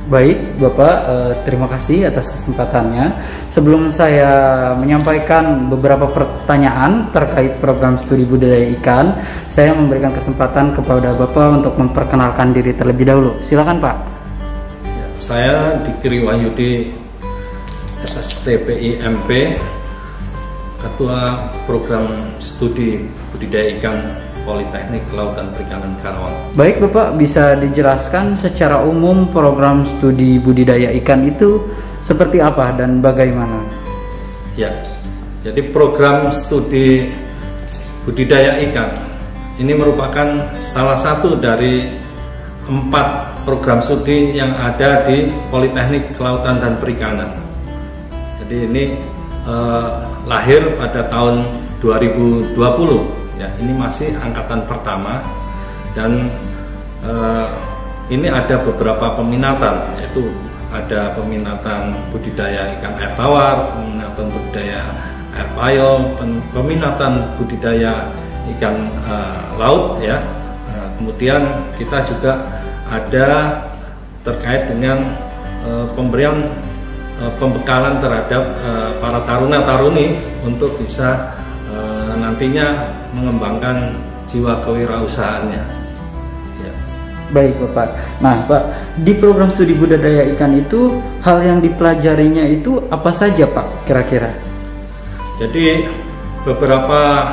Baik, Bapak, terima kasih atas kesempatannya. Sebelum saya menyampaikan beberapa pertanyaan terkait program studi budidaya ikan, saya memberikan kesempatan kepada Bapak untuk memperkenalkan diri terlebih dahulu. Silakan, Pak. Ya, saya Dikri Wahyudi, SSTPI MP, Ketua Program Studi Budidaya Ikan Politeknik Kelautan Perikanan Karawang. Baik, Bapak, bisa dijelaskan secara umum program studi budidaya ikan itu seperti apa dan bagaimana? Ya, jadi program studi budidaya ikan ini merupakan salah satu dari 4 program studi yang ada di Politeknik Kelautan dan Perikanan. Jadi ini lahir pada tahun 2020. Ya, ini masih angkatan pertama dan ini ada beberapa peminatan, yaitu ada peminatan budidaya ikan air tawar, peminatan budidaya air payau, peminatan budidaya ikan laut ya. Kemudian kita juga ada terkait dengan pemberian pembekalan terhadap para taruna-taruni untuk bisa nantinya mengembangkan jiwa kewirausahaannya. Ya. Baik, Bapak. Nah, Pak, di program studi budidaya ikan itu hal yang dipelajarinya itu apa saja, Pak, kira-kira? Jadi beberapa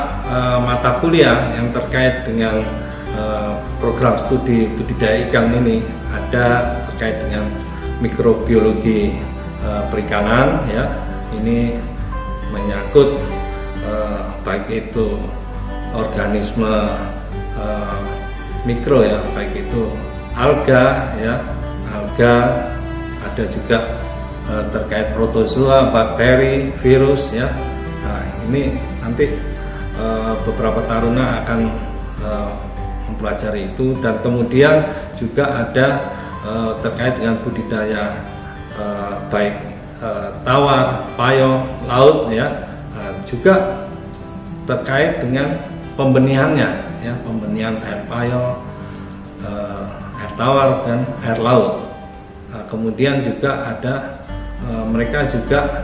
mata kuliah yang terkait dengan program studi budidaya ikan ini ada terkait dengan mikrobiologi perikanan ya. Ini menyangkut baik itu organisme mikro ya, baik itu alga ya, ada juga terkait protozoa, bakteri, virus ya. Nah, ini nanti beberapa taruna akan mempelajari itu, dan kemudian juga ada terkait dengan budidaya baik tawar, payau, laut ya. Juga terkait dengan pembenihannya ya, pembenihan air payau, air tawar dan air laut. Nah, kemudian juga ada mereka juga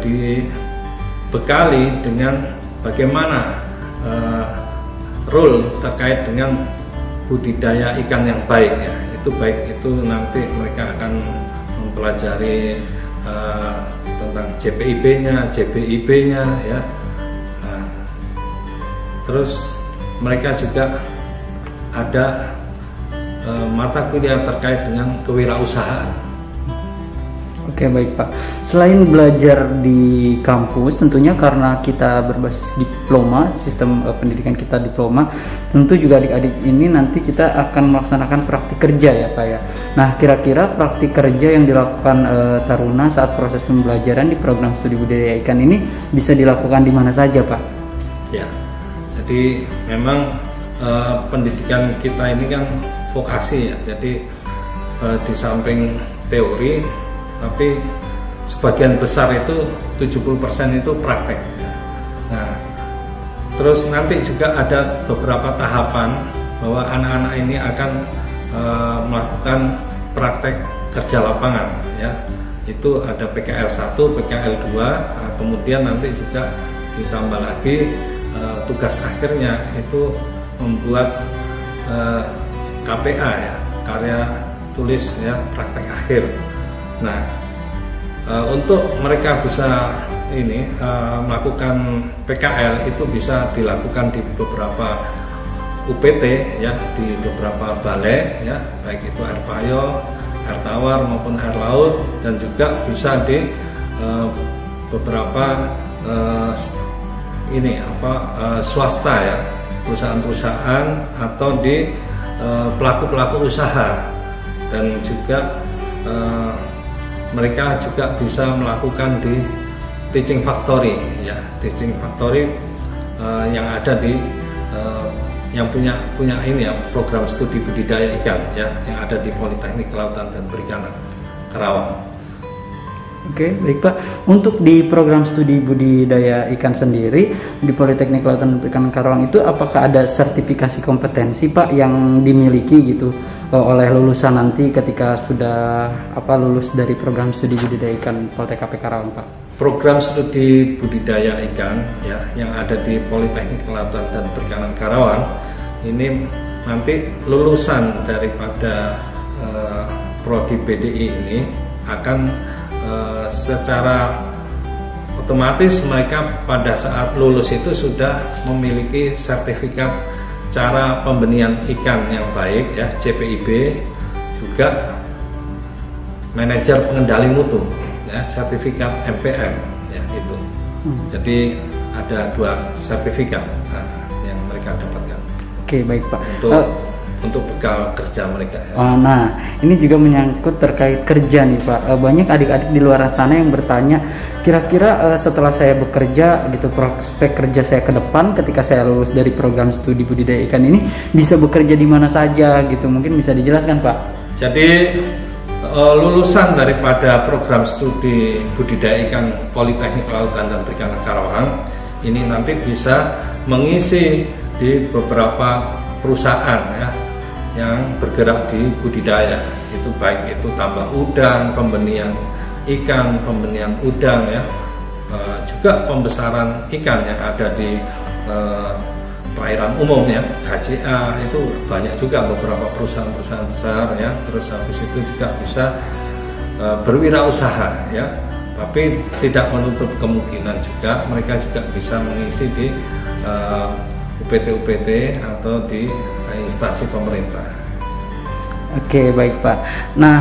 dibekali dengan bagaimana rule terkait dengan budidaya ikan yang baik ya. Itu baik itu nanti mereka akan mempelajari tentang JPIB-nya, JBIB-nya ya. Nah, terus mereka juga ada mata kuliah terkait dengan kewirausahaan. Oke, baik, Pak. Selain belajar di kampus, tentunya karena kita berbasis diploma, sistem pendidikan kita diploma, tentu juga adik-adik ini nanti kita akan melaksanakan praktik kerja ya, Pak ya. Nah, kira-kira praktik kerja yang dilakukan taruna saat proses pembelajaran di program studi budidaya ikan ini bisa dilakukan di mana saja, Pak? Ya, jadi memang pendidikan kita ini kan vokasi ya, jadi di samping teori, tapi sebagian besar itu 70% itu praktek. Nah, terus nanti juga ada beberapa tahapan bahwa anak-anak ini akan melakukan praktek kerja lapangan ya. Itu ada PKL 1, PKL 2, kemudian nanti juga ditambah lagi tugas akhirnya itu membuat KPA ya, karya tulis ya, praktek akhir. Nah, untuk mereka bisa melakukan PKL itu bisa dilakukan di beberapa UPT ya di beberapa balai ya, baik itu air payau, air tawar maupun air laut, dan juga bisa di beberapa swasta ya, perusahaan-perusahaan atau di pelaku-pelaku usaha, dan juga mereka juga bisa melakukan di teaching factory ya, teaching factory yang ada di yang punya ini ya, program studi budidaya ikan ya, yang ada di Politeknik Kelautan dan Perikanan Karawang. Oke, baik Pak. Untuk di program studi budidaya ikan sendiri di Politeknik Kelautan dan Perikanan Karawang itu, apakah ada sertifikasi kompetensi Pak yang dimiliki gitu oleh lulusan nanti ketika sudah lulus dari program studi budidaya ikan Poltekap Karawang Pak? Program studi budidaya ikan ya yang ada di Politeknik Kelautan dan Perikanan Karawang ini nanti lulusan daripada prodi BDI ini akan secara otomatis mereka pada saat lulus itu sudah memiliki sertifikat cara pembenihan ikan yang baik ya, CPIB, juga manajer pengendali mutu ya, sertifikat MPM ya itu. Jadi ada 2 sertifikat yang mereka dapatkan. Oke, baik Pak. Untuk bekal kerja mereka ya. Nah, ini juga menyangkut terkait kerja nih Pak. Banyak adik-adik di luar sana yang bertanya, kira-kira setelah saya bekerja gitu, prospek kerja saya ke depan ketika saya lulus dari program studi budidaya ikan ini bisa bekerja di mana saja gitu, mungkin bisa dijelaskan Pak? Jadi lulusan daripada program studi budidaya ikan Politeknik Kelautan dan Perikanan Karawang ini nanti bisa mengisi di beberapa perusahaan ya yang bergerak di budidaya, itu baik itu tambak udang, pembenihan ikan, pembenihan udang ya, juga pembesaran ikan yang ada di perairan umum ya, KCA itu banyak juga beberapa perusahaan-perusahaan besar ya. Terus habis itu juga bisa berwirausaha ya, tapi tidak menutup kemungkinan juga mereka juga bisa mengisi di UPT-UPT atau di instansi pemerintah. Oke, baik Pak. Nah,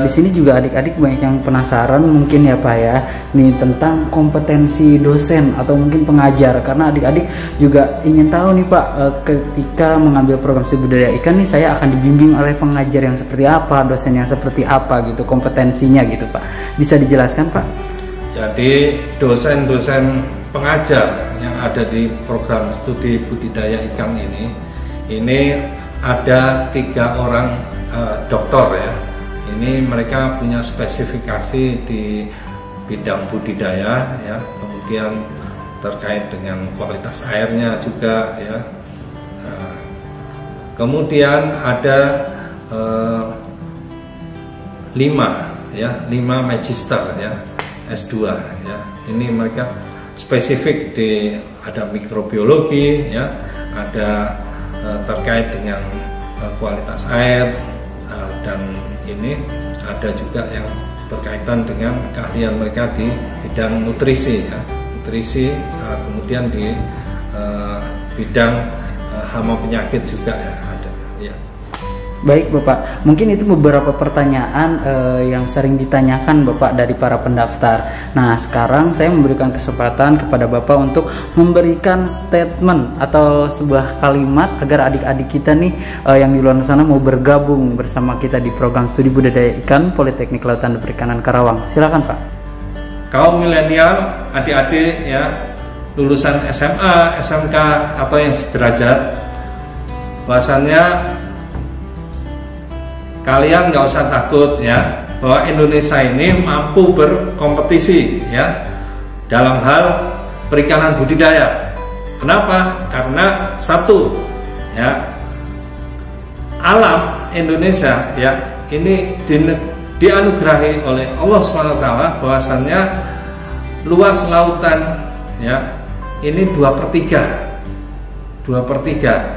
di sini juga adik-adik banyak yang penasaran mungkin ya Pak ya, nih tentang kompetensi dosen atau mungkin pengajar, karena adik-adik juga ingin tahu nih Pak, ketika mengambil program studi budidaya ikan nih saya akan dibimbing oleh pengajar yang seperti apa, dosen yang seperti apa gitu, kompetensinya gitu Pak. Bisa dijelaskan Pak? Jadi dosen-dosen pengajar yang ada di program studi budidaya ikan ini ada 3 orang doktor ya. Ini mereka punya spesifikasi di bidang budidaya ya, kemudian terkait dengan kualitas airnya juga ya. Kemudian ada 5 magister ya, S2 ya. Ini mereka spesifik di ada mikrobiologi ya, ada terkait dengan kualitas air, dan ini ada juga yang berkaitan dengan keahlian mereka di bidang nutrisi ya, kemudian di bidang hama penyakit juga ya ada ya. Baik Bapak, mungkin itu beberapa pertanyaan yang sering ditanyakan Bapak dari para pendaftar. Nah, sekarang saya memberikan kesempatan kepada Bapak untuk memberikan statement atau sebuah kalimat agar adik-adik kita nih yang di luar sana mau bergabung bersama kita di program studi budidaya ikan Politeknik Kelautan dan Perikanan Karawang. Silakan Pak. Kaum milenial, adik-adik ya, lulusan SMA, SMK atau yang sederajat, bahwasannya kalian nggak usah takut ya, bahwa Indonesia ini mampu berkompetisi ya dalam hal perikanan budidaya. Kenapa? Karena satu ya, alam Indonesia ya ini dianugerahi oleh Allah SWT bahwasannya luas lautan ya ini 2/3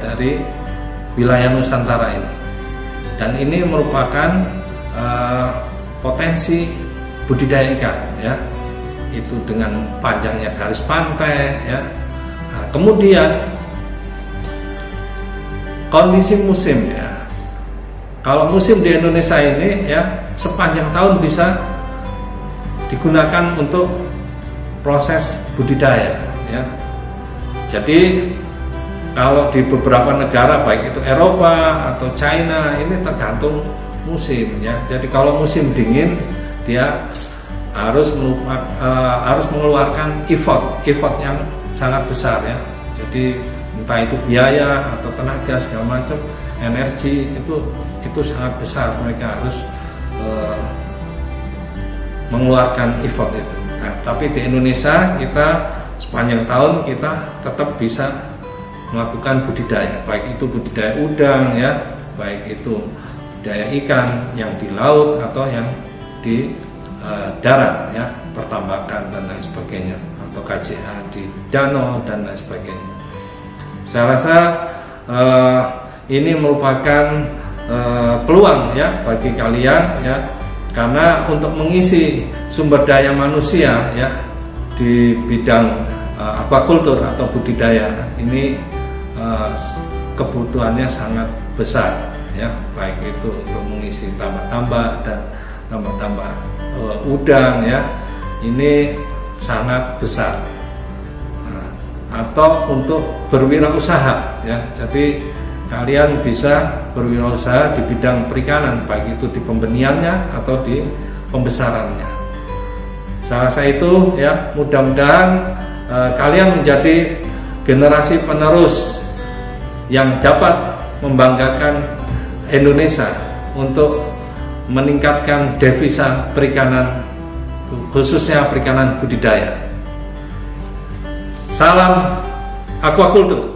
dari wilayah Nusantara ini. Dan ini merupakan potensi budidaya ikan ya, itu dengan panjangnya garis pantai ya. Nah, kemudian kondisi musim ya. Kalau musim di Indonesia ini ya sepanjang tahun bisa digunakan untuk proses budidaya ya. Jadi kalau di beberapa negara baik itu Eropa atau China ini tergantung musim ya. Jadi kalau musim dingin dia harus mengeluarkan effort yang sangat besar ya. Jadi entah itu biaya atau tenaga segala macam, energi itu sangat besar, mereka harus mengeluarkan effort itu. Nah, tapi di Indonesia kita sepanjang tahun kita tetap bisa melakukan budidaya, baik itu budidaya udang ya, baik itu budidaya ikan yang di laut atau yang di darat ya, pertambakan dan lain sebagainya, atau KJA di danau dan lain sebagainya. Saya rasa ini merupakan peluang ya bagi kalian ya, karena untuk mengisi sumber daya manusia ya di bidang aquaculture atau budidaya ini kebutuhannya sangat besar ya, baik itu untuk mengisi tambak-tambak dan tambak-tambak udang ya, ini sangat besar. Atau untuk berwirausaha ya, jadi kalian bisa berwirausaha di bidang perikanan, baik itu di pembeniannya atau di pembesarannya. Saya rasa itu ya, mudah-mudahan kalian menjadi generasi penerus yang dapat membanggakan Indonesia untuk meningkatkan devisa perikanan, khususnya perikanan budidaya. Salam aquaculture.